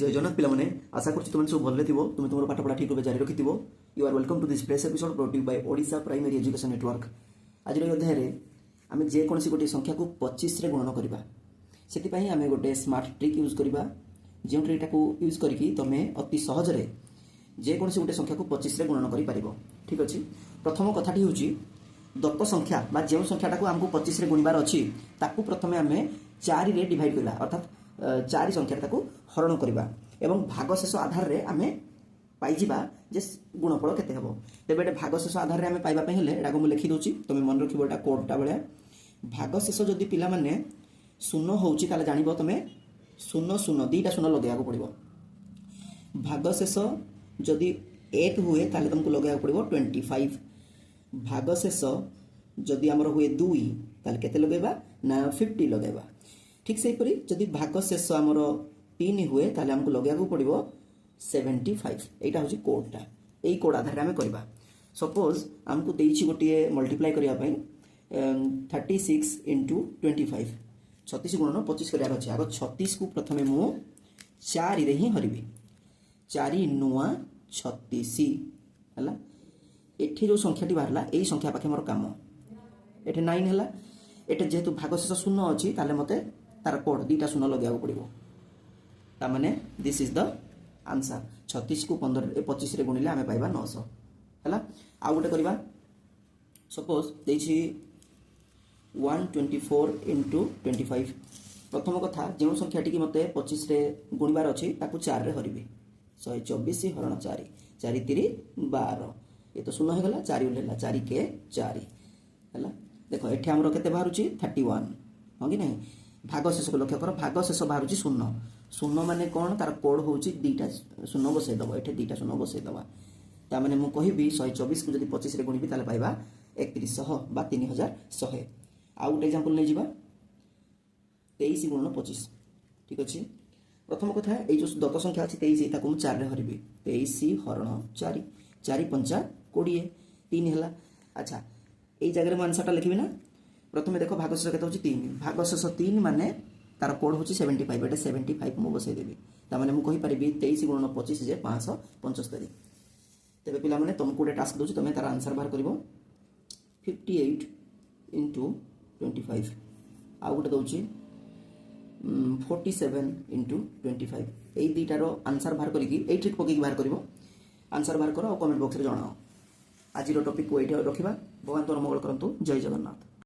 जय जगन्नाथ पिलाने आशा कर तुम सब भले थो तुम तुम पाठपढ़ा ठीक भाव जारी रखि you are welcome to this fresh episode brought you by Odisha primary education network. आज अध्याय आम जेकोसी गोटे संख्या को 25 गुणन करवा से आम गोटे स्मार्ट ट्रिक यूज करवा जो ट्रिक यूज करके तुम अति सहजरे जेकोसी गोटे संख्या को 25 गुणन कर ठीक अच्छे। प्रथम कथाटी हूँ दत्त संख्या जो संख्याटा को आमको 25 गुणबार अच्छी ताकू प्रथम आम 4 रे डिवाइड करवा अर्थात 4 संख्या हरण करवा एवं भागशेष आधार रे आम पाइबा जे गुणफल केते हबो। तेबे एटा भागशेष आधार रे आम पाइबा पई हेले एटा को लिखि दोची तुम मन रखिबो एटा कोडटा बेले भागशेष जदि पिला माने शून्य होउची ताले जानिबो तुमे शून्य शून्य दीटा शून्य लगेया को पड़िबो। भागशेष जदि 1 हुए ताले तुमको लगेया को पड़िबो 25। भागशेष जदि हमर हुए 2 ताले केते लगेबा ना 50 लगेबा। ठीक से परी जदि भागशेष हमर 3 हुए ताले हमको लगेया को पड़िबो 75। एटा होची कोडटा एई कोड आधार रे हम करबा। सपोज हमको देइछि गोटिए मल्टीप्लाई करिया पई 36 into 25 36 गुणन 25 करिया अछि। आगो 36 को प्रथमे मु 4 रे ही हरिबी 4 नुआ 36 हला। एठी जो संख्याटी बाहरला एई संख्या पाखे मोर काम एठी 9 हला। एटा जेहेतु भागशेष शून्य अछि ताले मते तार कोड दीटा शून्य लगेया पड़िबो ता माने दिस इज द आंसर। 36 को 25 रे गुणिले आमे पाइबा 900 हला। आ गोटे करबा सपोज देछि 124 into 25। प्रथम कथा जो संख्याटी की मते 25 रे गुणिबार अछि ताकू 4 रे हरिबी 124 हरण 4 4 3 12 ये तो शून्य हो गला 4 उलेला 4 के 4 हला। देखो एठी हमरो केते बाहरुची 31 हो कि नहीं। भागशेष को लक्ष्य कर भागशेष बाहरुची शून्य शून्य माने कोन तार कोड होउची दीटा शून्य बसै दबो एठी दीटा शून्य बसै दबा ता माने मु कहिबी 124 को जदि 25 रे गुणिबी ताले पाइबा 3100 बा 3100। आ गोटे एग्जांपल नै जिबा 23 गुणन 25 ठीक अछि। प्रथम कथा ए जो दत्त संख्या अछि 23 ताकू 4 रे हरिबी 23 हरण 4 4 5 20 3 हला। अच्छा ए जगह रे म आंसर ता लिखिबी ना। प्रथमे देखो भागशेष केते होची 3 भागशेष 3 माने तार कोड होची 75 एटा 75 मु बसै देबी ता माने मु कहि परिबी 23 गुणन 25 जे 575। तबे पिला माने तुमको गोटे टास्क दोची तुमे तार आंसर बाहर करबो 58 into 25। आ गोटे दोची 47 into 25। एई दीटारो आंसर बाहर करिकी एई ट्रिक पकेकी बाहर करबो आंसर बाहर करो और कमेंट बॉक्स रे जणाओ। आज रो टॉपिक को एठी रखिबा। भगवान तोर मंगल करंतु। जय जगन्नाथ।